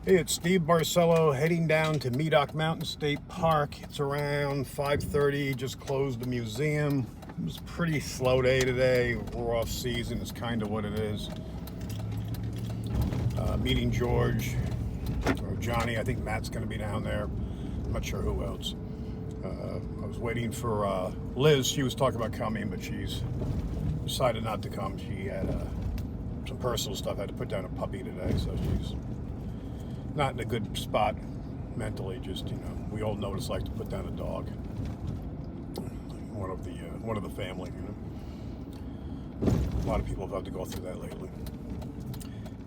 Hey, it's Steve Barcelo heading down to Medoc Mountain State Park. It's around 5:30, just closed the museum. It was a pretty slow day today. We're off season, it's kind of what it is. Meeting George, or Johnny, I think Matt's going to be down there. I'm not sure who else. I was waiting for Liz. She was talking about coming, but she's decided not to come. She had some personal stuff. Had to put down a puppy today, so she's not in a good spot mentally. Just, we all know what it's like to put down a dog. One of the family. A lot of people have had to go through that lately.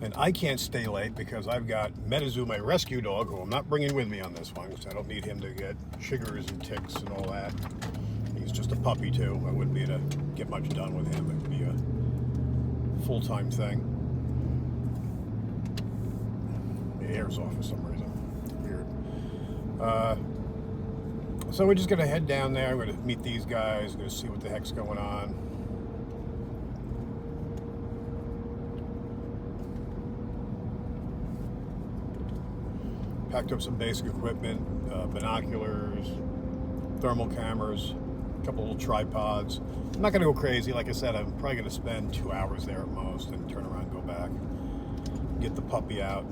And I can't stay late because I've got MetaZoo, my rescue dog, who I'm not bringing with me on this one because I don't need him to get chiggers and ticks and all that. He's just a puppy too. I wouldn't be able to get much done with him. It would be a full-time thing. The air's off for some reason. Weird. So we're just going to head down there. I'm going to meet these guys. Going to see what the heck's going on. Packed up some basic equipment, binoculars, thermal cameras, a couple little tripods. I'm not going to go crazy. Like I said, I'm probably going to spend 2 hours there at most and turn around and go back. Get the puppy out.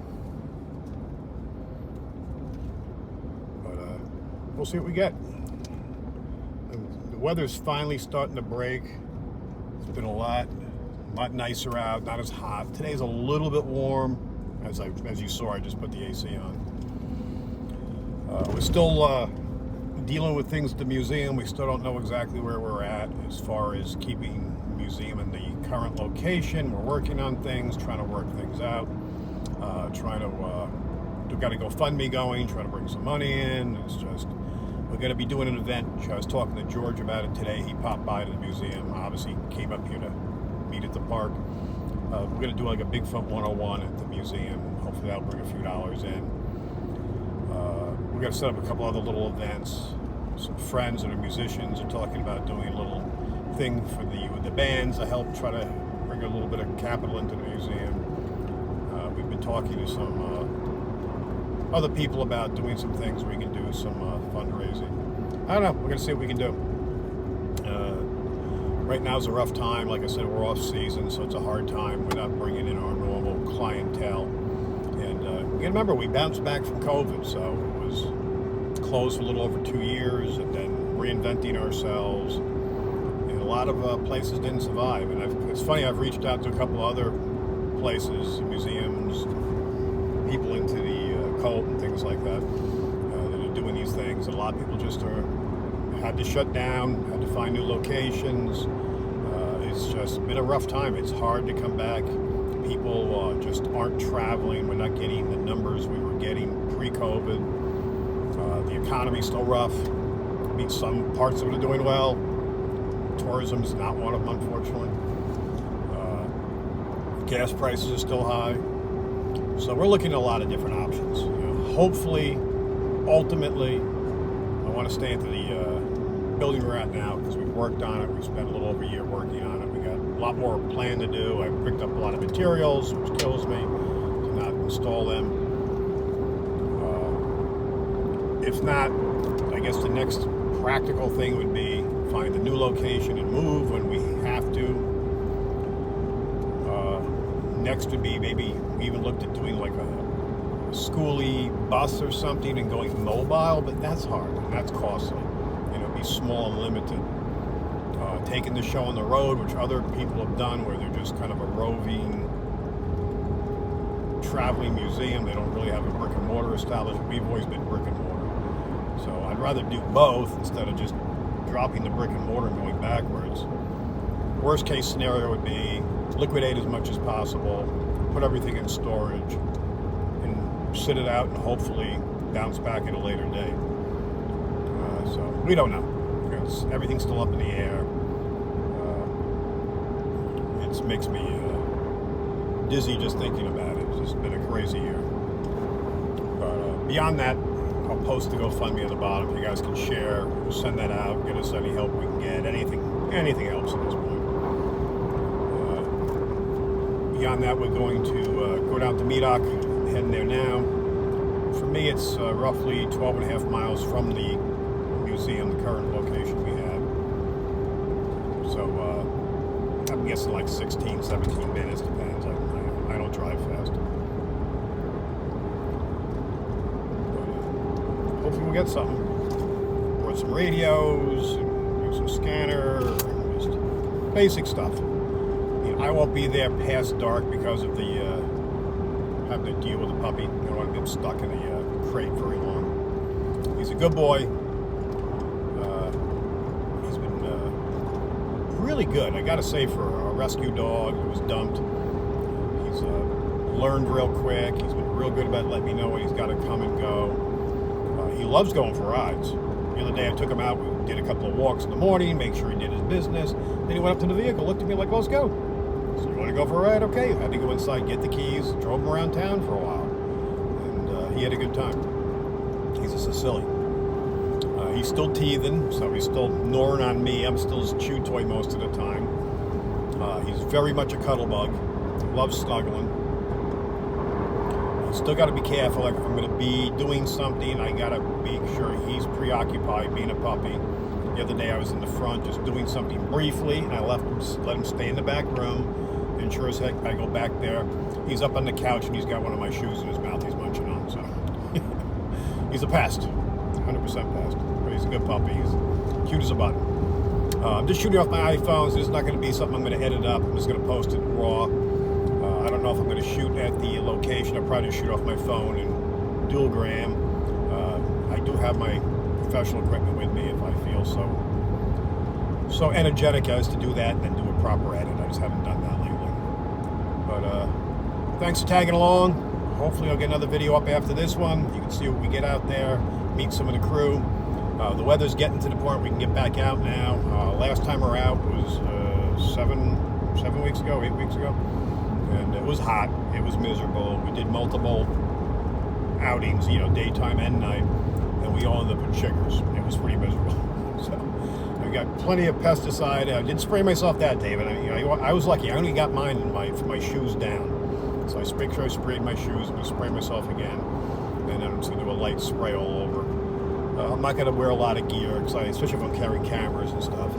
We'll see what we get. The weather's finally starting to break. It's been a lot nicer out, not as hot. Today's a little bit warm. As you saw, I just put the AC on. We're still dealing with things at the museum. We still don't know exactly where we're at as far as keeping the museum in the current location. We're working on things, trying to work things out, we've got a GoFundMe going, trying to bring some money in. It's just, we're going to be doing an event. I was talking to George about it today. He popped by to the museum, obviously came up here to meet at the park. We're going to do like a Bigfoot 101 at the museum. Hopefully that'll bring a few dollars in. We're going to set up a couple other little events. Some friends that are musicians are talking about doing a little thing for the bands to help try to bring a little bit of capital into the museum. We've been talking to some other people about doing some things we can do, some fundraising. I don't know. We're going to see what we can do. Right now is a rough time. Like I said, we're off season, so it's a hard time. We're not bringing in our normal clientele. And you remember, we bounced back from COVID, so it was closed for a little over 2 years, and then reinventing ourselves. And a lot of places didn't survive. And it's funny, I've reached out to a couple other places, museums, people into the cult and things like that that are doing these things. A lot of people just had to shut down, had to find new locations. It's just been a rough time. It's hard to come back. People just aren't traveling. We're not getting the numbers we were getting pre-COVID. The economy's still rough. I mean, some parts of it are doing well. Tourism's not one of them, unfortunately. Gas prices are still high. So we're looking at a lot of different options. Hopefully, ultimately, I want to stay at the building we're at now because we've worked on it. We've spent a little over a year working on it. We got a lot more planned to do. I picked up a lot of materials, which kills me to not install them. If not, I guess the next practical thing would be find a new location and move when we have to. Next would be maybe we even looked at doing like a schoolie bus or something and going mobile, but that's hard and that's costly. Be small and limited. Taking the show on the road, which other people have done, where they're just kind of a roving, traveling museum. They don't really have a brick and mortar establishment. We've always been brick and mortar. So I'd rather do both instead of just dropping the brick and mortar and going backwards. Worst case scenario would be liquidate as much as possible, put everything in storage, and sit it out and hopefully bounce back at a later date. So we don't know. Everything's still up in the air. It makes me dizzy just thinking about it. It's just been a crazy year. But beyond that, I'll post the GoFundMe at the bottom. You guys can share, send that out, get us any help we can get. Anything helps at this point. Beyond that, we're going to go down to Medoc, heading there now. For me, it's roughly 12 and a half miles from the museum, the current location we have. So I'm guessing like 16, 17 minutes, depends. I don't drive fast. But, hopefully we'll get something. Brought some radios, some scanner, just basic stuff. I won't be there past dark because of the having to deal with the puppy. I don't want to get stuck in a crate very long. He's a good boy. He's been really good. I gotta say, for a rescue dog who was dumped, he's learned real quick. He's been real good about letting me know when he's got to come and go. He loves going for rides. The other day I took him out. We did a couple of walks in the morning, make sure he did his business. Then he went up to the vehicle, looked at me like, "Let's go." So you want to go for a ride? Okay. I had to go inside, get the keys, drove him around town for a while, and he had a good time. He's a Sicilian. He's still teething, so he's still gnawing on me. I'm still his chew toy most of the time. He's very much a cuddle bug. Loves snuggling. Still got to be careful. Like, if I'm going to be doing something, I got to make sure he's preoccupied being a puppy. The other day I was in the front just doing something briefly, and I let him stay in the back room. And sure as heck, I go back there. He's up on the couch, and he's got one of my shoes in his mouth he's munching on. So he's a pest, 100% pest. But he's a good puppy. He's cute as a button. I'm just shooting off my iPhone, so this is not going to be something I'm going to edit up. I'm just going to post it raw. I don't know if I'm going to shoot at the location. I'll probably shoot off my phone and dual gram. I do have my professional equipment with me if I feel so energetic as to do that and then do a proper edit. I just haven't done that lately. But thanks for tagging along. Hopefully I'll get another video up after this one. You can see what we get out there, meet some of the crew. The weather's getting to the point we can get back out now. Last time we were out was 7 weeks ago, 8 weeks ago. And it was hot. It was miserable. We did multiple outings, daytime and night, and we all ended up in chiggers. It was pretty miserable. So I got plenty of pesticide. I didn't spray myself that day, but I was lucky. I only got mine in my shoes down. So I make sure I sprayed my shoes. I'm going to spray myself again, and then I'm just going to do a light spray all over. I'm not going to wear a lot of gear, especially if I'm carrying cameras and stuff.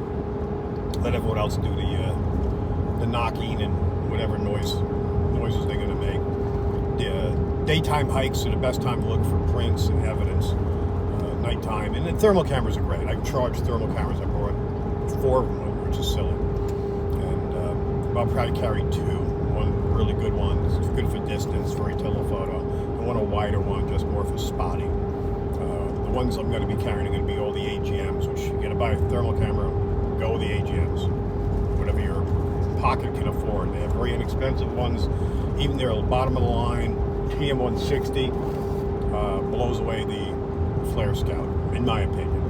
Let everyone else do the knocking and whatever noises they're going to make. The daytime hikes are the best time to look for prints and evidence. Nighttime, and then thermal cameras are great. I charge thermal cameras. I brought 4 of them, which is silly. And I'll probably carry 2. One really good one, it's good for distance, very telephoto, and one a wider one, just more for spotting. The ones I'm going to be carrying are going to be all the AGMs, which you got to buy a thermal camera, go with the AGMs, whatever your pocket can afford. They have very inexpensive ones. Even their bottom of the line PM160 blows away the Flare Scout, in my opinion.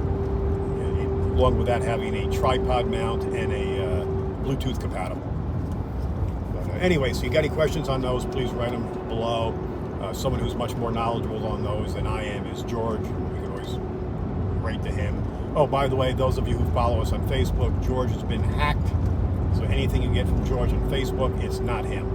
Along with that, having a tripod mount and a Bluetooth compatible. But anyway, so you got any questions on those, please write them below. Someone who's much more knowledgeable on those than I am is George. You can always write to him. Oh, by the way, those of you who follow us on Facebook, George has been hacked. So anything you get from George on Facebook, it's not him.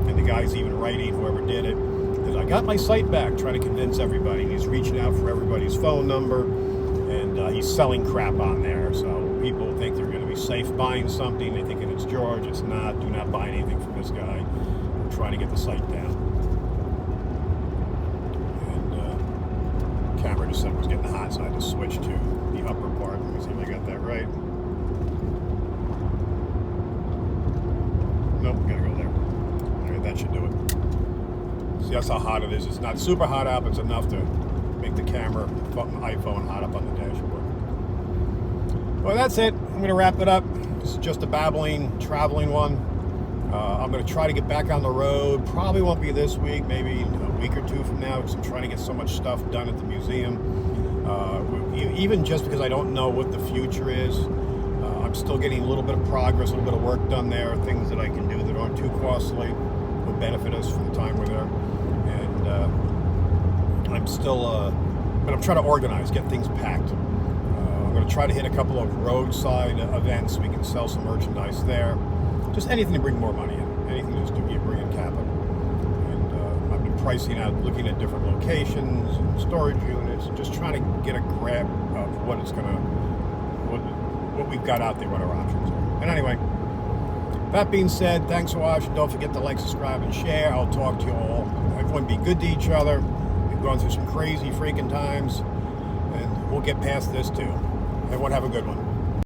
And the guy's even writing, whoever did it, that I got my site back, trying to convince everybody. And he's reaching out for everybody's phone number, and he's selling crap on there. So people think they're going to be safe buying something. They think it's George. It's not. Do not buy anything from this guy. I'm trying to get the site down. And camera just said it was getting hot, so I had to switch to the upper part. Let me see if I got that right. Nope, gotta go there. All right, that should do it. See, that's how hot it is. It's not super hot out, but it's enough to make the camera, the iPhone, hot up on the dashboard. Well, that's it. I'm going to wrap it up. This is just a babbling, traveling one. I'm going to try to get back on the road. Probably won't be this week, maybe a week or 2 from now, because I'm trying to get so much stuff done at the museum. Even just because I don't know what the future is. I'm still getting a little bit of progress, a little bit of work done there, things that I can do that aren't too costly, would benefit us for the time we're there. And I'm still, but I'm trying to organize, get things packed. I'm going to try to hit a couple of roadside events so we can sell some merchandise there. Just anything to bring more money in, anything just to bring in capital. And I've been pricing out, looking at different locations and storage units, and just trying to get a grab of what we've got out there, what our options are. And anyway, that being said, thanks for watching. Don't forget to like, subscribe, and share. I'll talk to you all. Everyone be good to each other. We've gone through some crazy freaking times, and we'll get past this too. Everyone have a good one.